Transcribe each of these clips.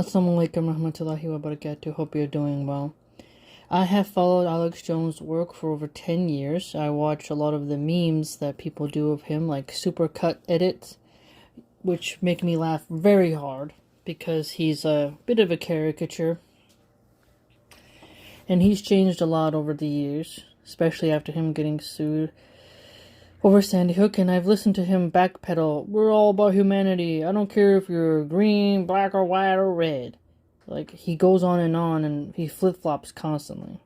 Assalamu alaikum warahmatullahi wabarakatuh. Hope you're doing well. I have followed Alex Jones' work for over 10 years. I watch a lot of the memes that people do of him, like supercut edits, which make me laugh very hard because he's a bit of a caricature. And he's changed a lot over the years, especially after him getting sued over Sandy Hook, and I've listened to him backpedal. We're all about humanity. I don't care if you're green, black, or white, or red. Like, he goes on, and he flip-flops constantly.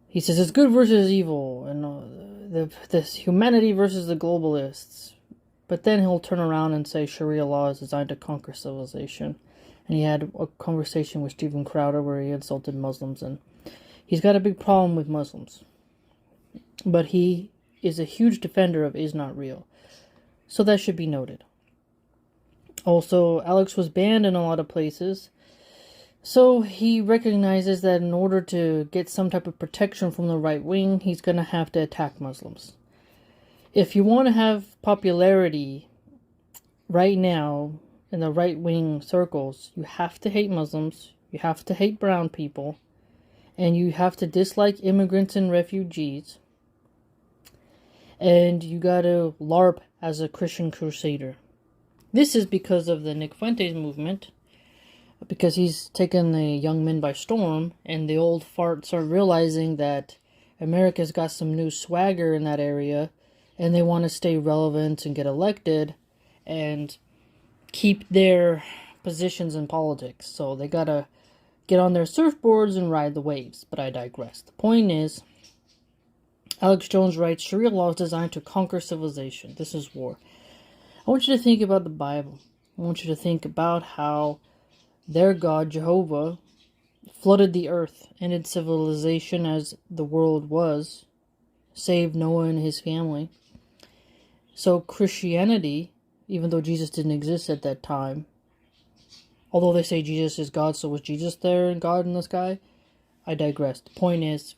He says it's good versus evil, and this humanity versus the globalists. But then he'll turn around and say Sharia law is designed to conquer civilization. And he had a conversation with Steven Crowder where he insulted Muslims, and he's got a big problem with Muslims. But he is a huge defender of is not real. So that should be noted. Also, Alex was banned in a lot of places. So he recognizes that in order to get some type of protection from the right wing, he's going to have to attack Muslims. If you want to have popularity right now in the right wing circles, you have to hate Muslims, you have to hate brown people, and you have to dislike immigrants and refugees. And you gotta LARP as a Christian crusader. This is because of the Nick Fuentes movement, because he's taken the young men by storm, and the old farts are realizing that America's got some new swagger in that area, and they want to stay relevant and get elected, and keep their positions in politics. So they gotta get on their surfboards and ride the waves, but I digress. The point is, Alex Jones writes, Sharia law is designed to conquer civilization. This is war. I want you to think about the Bible. I want you to think about how their God, Jehovah, flooded the earth, ended civilization as the world was, saved Noah and his family. So Christianity, even though Jesus didn't exist at that time, although they say Jesus is God, so was Jesus there and God in the sky? I digress. The point is,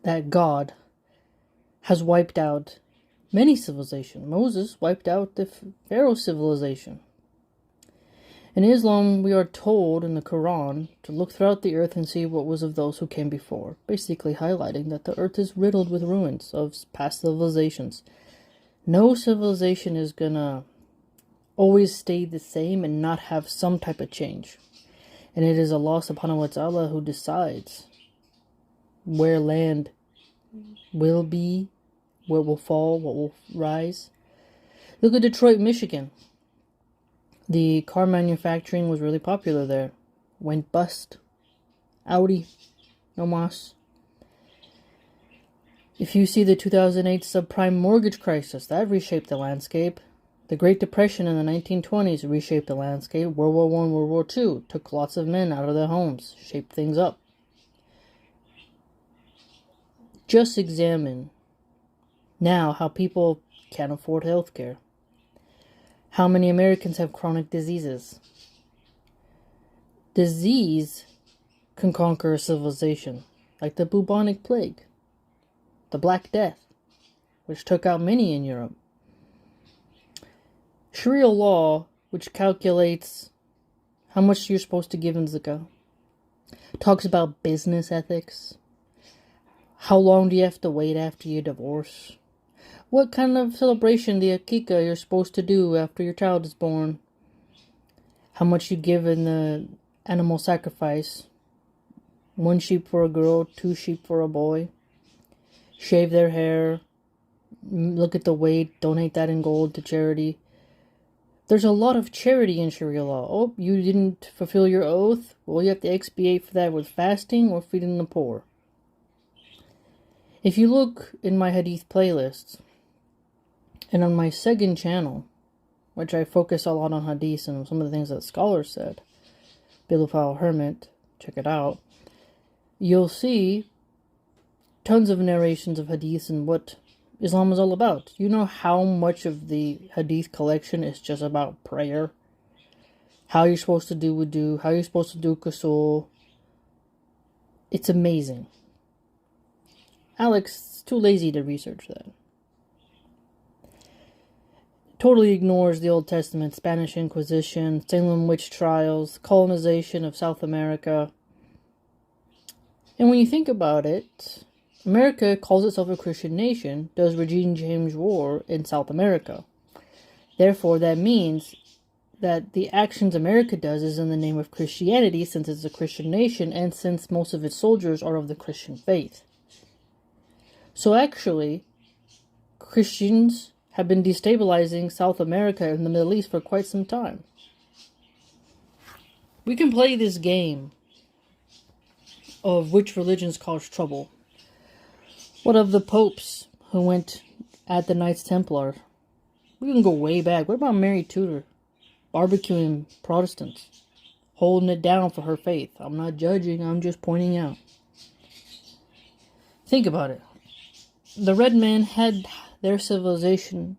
that God has wiped out many civilizations. Moses wiped out the Pharaoh civilization. In Islam, we are told in the Quran to look throughout the earth and see what was of those who came before, basically highlighting that the earth is riddled with ruins of past civilizations. No civilization is gonna always stay the same and not have some type of change. And it is Allah subhanahu wa ta'ala who decides where land will be, what will fall, what will rise. Look at Detroit, Michigan. The car manufacturing was really popular there. Went bust. Audi. No mas. If you see the 2008 subprime mortgage crisis, that reshaped the landscape. The Great Depression in the 1920s reshaped the landscape. World War I, World War II took lots of men out of their homes, shaped things up. Just examine now how people can't afford health care. How many Americans have chronic diseases? Disease can conquer a civilization, like the bubonic plague, the Black Death, which took out many in Europe. Sharia law, which calculates how much you're supposed to give in zakah, talks about business ethics. How long do you have to wait after you divorce? What kind of celebration, the akika, you're supposed to do after your child is born? How much you give in the animal sacrifice? 1 sheep for a girl, 2 sheep for a boy. Shave their hair. Look at the weight. Donate that in gold to charity. There's a lot of charity in Sharia law. Oh, you didn't fulfill your oath? Well, you have to expiate for that with fasting or feeding the poor. If you look in my hadith playlists, and on my second channel, which I focus a lot on hadith and some of the things that scholars said, Bilophile Hermit, check it out, you'll see tons of narrations of hadiths and what Islam is all about. You know how much of the hadith collection is just about prayer? How you're supposed to do wudu, how you're supposed to do ghusl. It's amazing. Alex is too lazy to research that. totally ignores the Old Testament, Spanish Inquisition, Salem witch trials, colonization of South America. And when you think about it, America calls itself a Christian nation, does regime change war in South America. Therefore, that means that the actions America does is in the name of Christianity, since it's a Christian nation and since most of its soldiers are of the Christian faith. So actually, Christians have been destabilizing South America and the Middle East for quite some time. We can play this game of which religions cause trouble. What of the popes who went at the Knights Templar? We can go way back. What about Mary Tudor? Barbecuing Protestants. Holding it down for her faith. I'm not judging, I'm just pointing out. Think about it. The red men had their civilization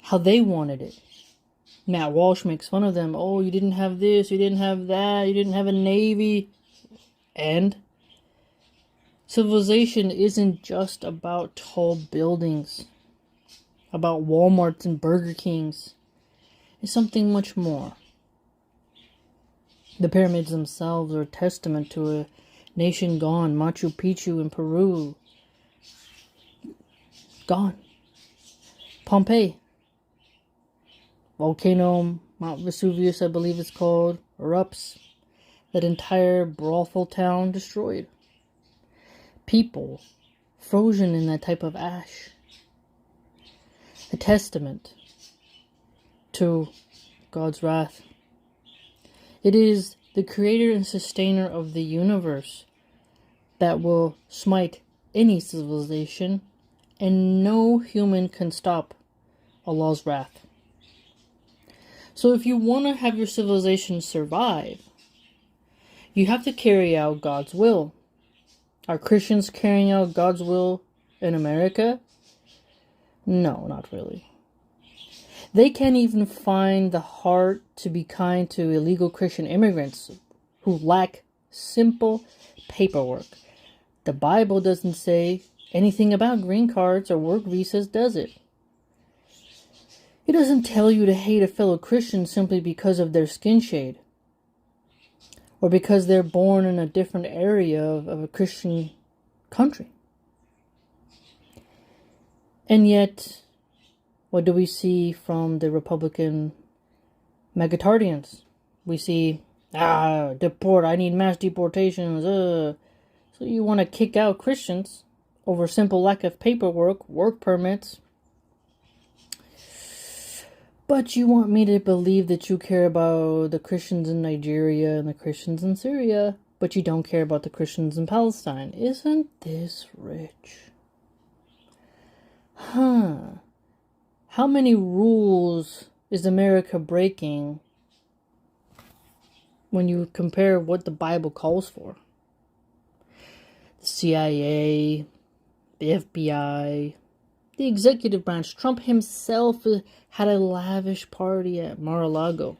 how they wanted it. Matt Walsh makes fun of them. Oh, you didn't have this, you didn't have that, you didn't have a navy. And civilization isn't just about tall buildings, about Walmarts and Burger Kings. It's something much more. The pyramids themselves are a testament to a nation gone. Machu Picchu in Peru, gone. Pompeii. Volcano, Mount Vesuvius, I believe it's called, erupts. That entire brothel town destroyed. People frozen in that type of ash. A testament to God's wrath. It is the creator and sustainer of the universe that will smite any civilization, and no human can stop Allah's wrath. So if you want to have your civilization survive, you have to carry out God's will. Are Christians carrying out God's will in America? No, not really. They can't even find the heart to be kind to illegal Christian immigrants who lack simple paperwork. The Bible doesn't say anything about green cards or work visas, does it? It doesn't tell you to hate a fellow Christian simply because of their skin shade, or because they're born in a different area of a Christian country. And yet, what do we see from the Republican megatardians? We see, deport, I need mass deportations. So you want to kick out Christians over simple lack of paperwork, work permits. But you want me to believe that you care about the Christians in Nigeria and the Christians in Syria, but you don't care about the Christians in Palestine. Isn't this rich? How many rules is America breaking when you compare what the Bible calls for? The CIA, the FBI, the executive branch. Trump himself had a lavish party at Mar-a-Lago.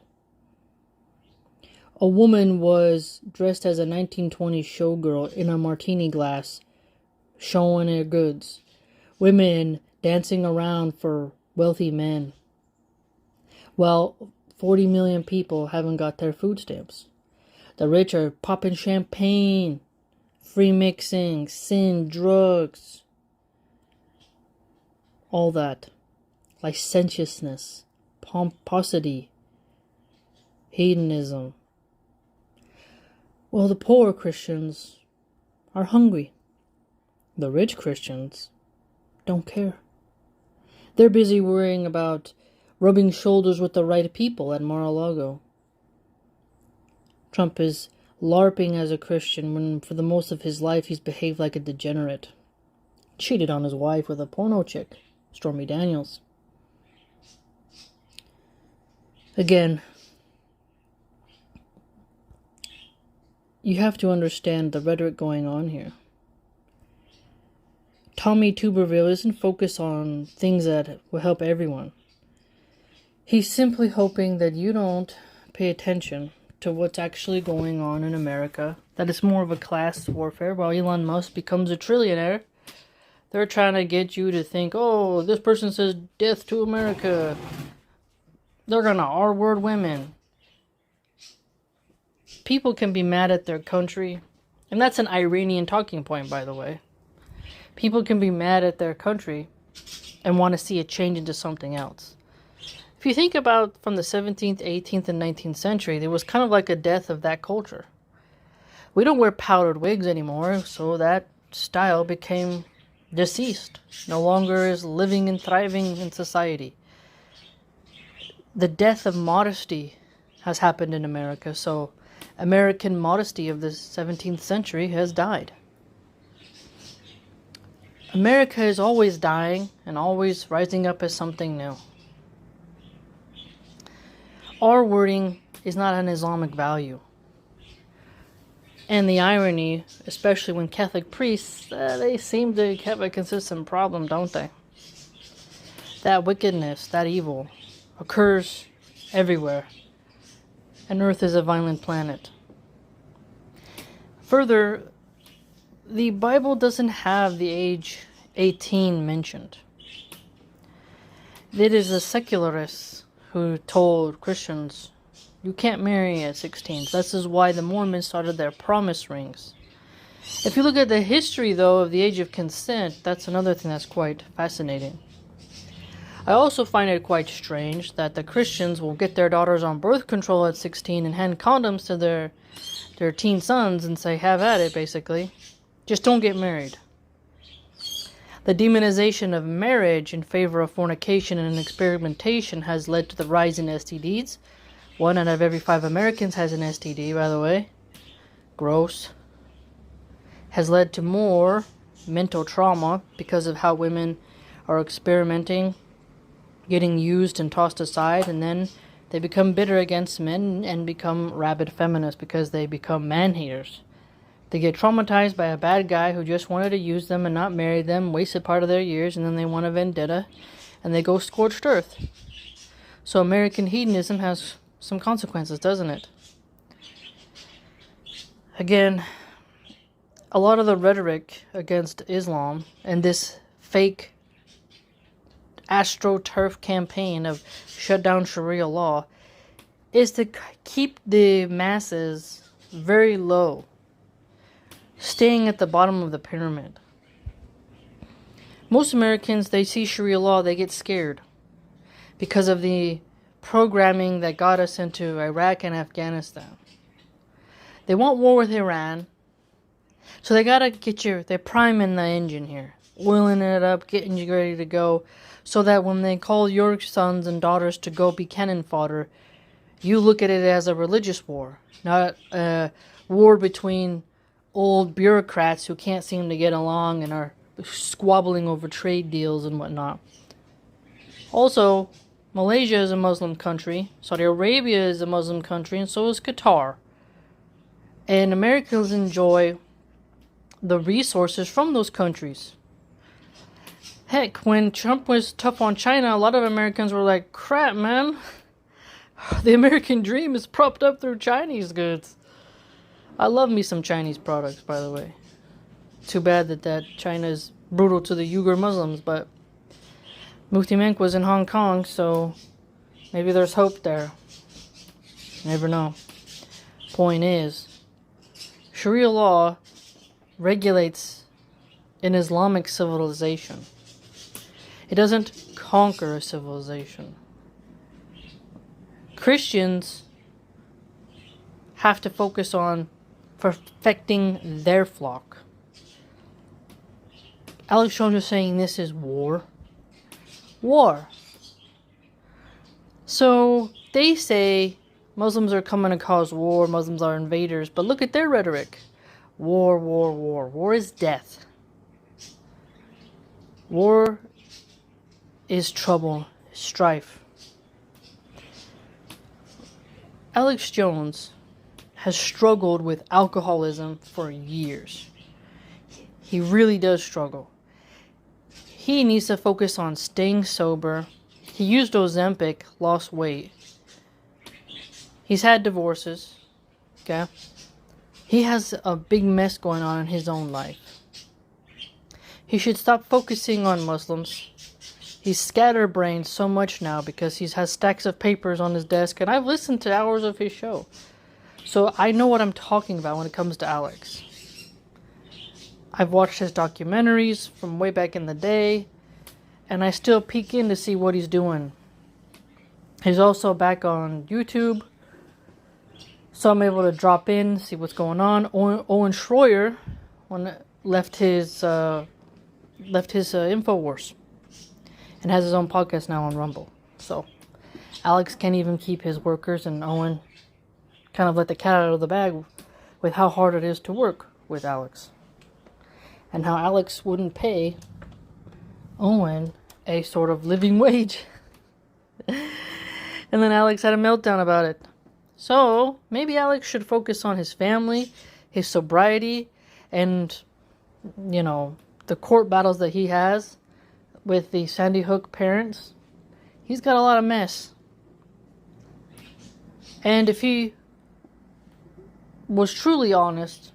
A woman was dressed as a 1920s showgirl in a martini glass, showing her goods. Women dancing around for wealthy men. Well, 40 million people haven't got their food stamps. The rich are popping champagne, free mixing, sin, drugs. All that. Licentiousness, pomposity, hedonism. Well, the poor Christians are hungry. The rich Christians don't care. They're busy worrying about rubbing shoulders with the right people at Mar-a-Lago. Trump is LARPing as a Christian when for the most of his life he's behaved like a degenerate. Cheated on his wife with a porno chick, Stormy Daniels. Again, you have to understand the rhetoric going on here. Tommy Tuberville isn't focused on things that will help everyone. He's simply hoping that you don't pay attention to what's actually going on in America. That it's more of a class warfare. While Elon Musk becomes a trillionaire, They're trying to get you to think, oh, this person says death to America. They're gonna R-word women. People can be mad at their country. And that's an Iranian talking point, by the way. People can be mad at their country and want to see it change into something else. If you think about from the 17th, 18th, and 19th century, there was kind of like a death of that culture. We don't wear powdered wigs anymore, so that style became deceased. No longer is living and thriving in society. The death of modesty has happened in America, so American modesty of the 17th century has died. America is always dying and always rising up as something new. R-wording is not an Islamic value. And the irony, especially when Catholic priests, they seem to have a consistent problem, don't they? That wickedness, that evil, occurs everywhere. And Earth is a violent planet. Further, the Bible doesn't have the age 18 mentioned. It is the secularists who told Christians, you can't marry at 16. This is why the Mormons started their promise rings. If you look at the history, though, of the age of consent, that's another thing that's quite fascinating. I also find it quite strange that the Christians will get their daughters on birth control at 16 and hand condoms to their teen sons and say, have at it, basically. Just don't get married. The demonization of marriage in favor of fornication and experimentation has led to the rise in STDs. 1 out of every 5 Americans has an STD, by the way. Gross. Has led to more mental trauma because of how women are experimenting, getting used and tossed aside, and then they become bitter against men and become rabid feminists because they become man-haters. They get traumatized by a bad guy who just wanted to use them and not marry them, wasted part of their years, and then they want a vendetta, and they go scorched earth. So American hedonism has some consequences, doesn't it? Again, a lot of the rhetoric against Islam and this fake AstroTurf campaign of shut down Sharia law is to keep the masses very low, staying at the bottom of the pyramid. Most Americans, they see Sharia law, they get scared because of the programming that got us into Iraq and Afghanistan. They want war with Iran, so they gotta they're priming the engine here, oiling it up, getting you ready to go, so that when they call your sons and daughters to go be cannon fodder, you look at it as a religious war, not a war between old bureaucrats who can't seem to get along and are squabbling over trade deals and whatnot. Also, Malaysia is a Muslim country, Saudi Arabia is a Muslim country, and so is Qatar. And Americans enjoy the resources from those countries. Heck, when Trump was tough on China, a lot of Americans were like, crap, man. The American dream is propped up through Chinese goods. I love me some Chinese products, by the way. Too bad that China is brutal to the Uyghur Muslims, but Mufti Menk was in Hong Kong, so maybe there's hope there. Never know. Point is, Sharia law regulates an Islamic civilization. It doesn't conquer a civilization. Christians have to focus on perfecting their flock. Alex Jones is saying this is war. War. So they say Muslims are coming to cause war, Muslims are invaders, but look at their rhetoric. War, war, war. War is death. War is trouble, strife. Alex Jones has struggled with alcoholism for years. He really does struggle. He needs to focus on staying sober. He used Ozempic, lost weight. He's had divorces. Okay? He has a big mess going on in his own life. He should stop focusing on Muslims. He's scatterbrained so much now because he has stacks of papers on his desk, and I've listened to hours of his show. So I know what I'm talking about when it comes to Alex. I've watched his documentaries from way back in the day, and I still peek in to see what he's doing. He's also back on YouTube, so I'm able to drop in, see what's going on. Owen Schroyer left his Infowars and has his own podcast now on Rumble. So Alex can't even keep his workers, and Owen kind of let the cat out of the bag with how hard it is to work with Alex. And how Alex wouldn't pay Owen a sort of living wage. And then Alex had a meltdown about it. So maybe Alex should focus on his family, his sobriety, and, the court battles that he has with the Sandy Hook parents. He's got a lot of mess. And if he was truly honest,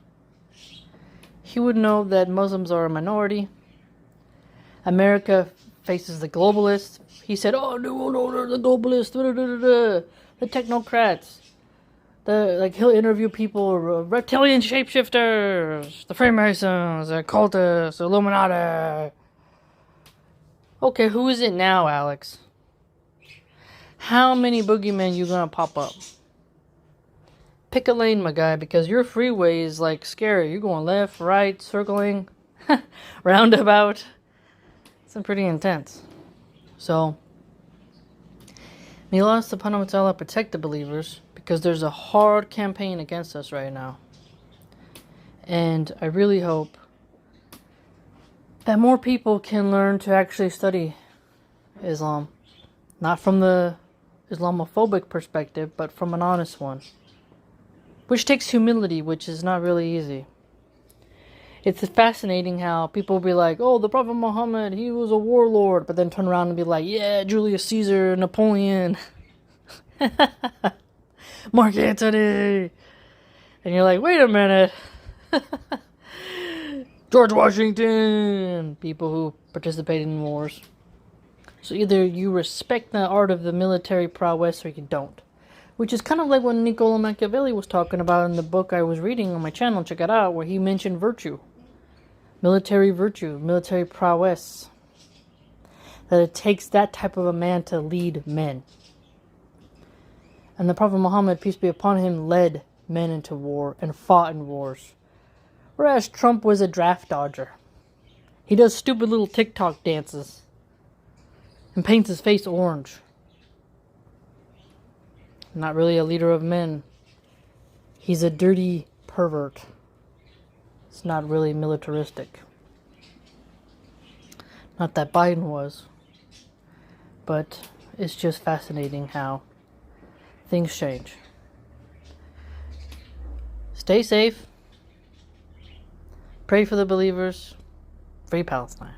he would know that Muslims are a minority. America faces the globalists. He said, oh, no, the globalists, the technocrats. He'll interview people, reptilian shapeshifters, the Freemasons, the cultists, the Illuminati. Okay, who is it now, Alex? How many boogeymen you gonna pop up? Pick a lane, my guy, because your freeway is scary. You're going left, right, circling, roundabout. It's pretty intense. So, may Allah subhanahu wa ta'ala protect the believers, because there's a hard campaign against us right now. And I really hope that more people can learn to actually study Islam. Not from the Islamophobic perspective, but from an honest one. Which takes humility, which is not really easy. It's fascinating how people will be like, oh, the Prophet Muhammad, he was a warlord, but then turn around and be like, yeah, Julius Caesar, Napoleon, Mark Antony. And you're like, wait a minute. George Washington. People who participated in wars. So either you respect the art of the military prowess or you don't. Which is kind of like what Niccolo Machiavelli was talking about in the book I was reading on my channel. Check it out, where he mentioned virtue. Military prowess. That it takes that type of a man to lead men. And the Prophet Muhammad, peace be upon him, led men into war and fought in wars. Whereas Trump was a draft dodger. He does stupid little TikTok dances. And paints his face orange. Not really a leader of men. He's a dirty pervert. It's not really militaristic. Not that Biden was. But it's just fascinating how things change. Stay safe. Pray for the believers. Free Palestine.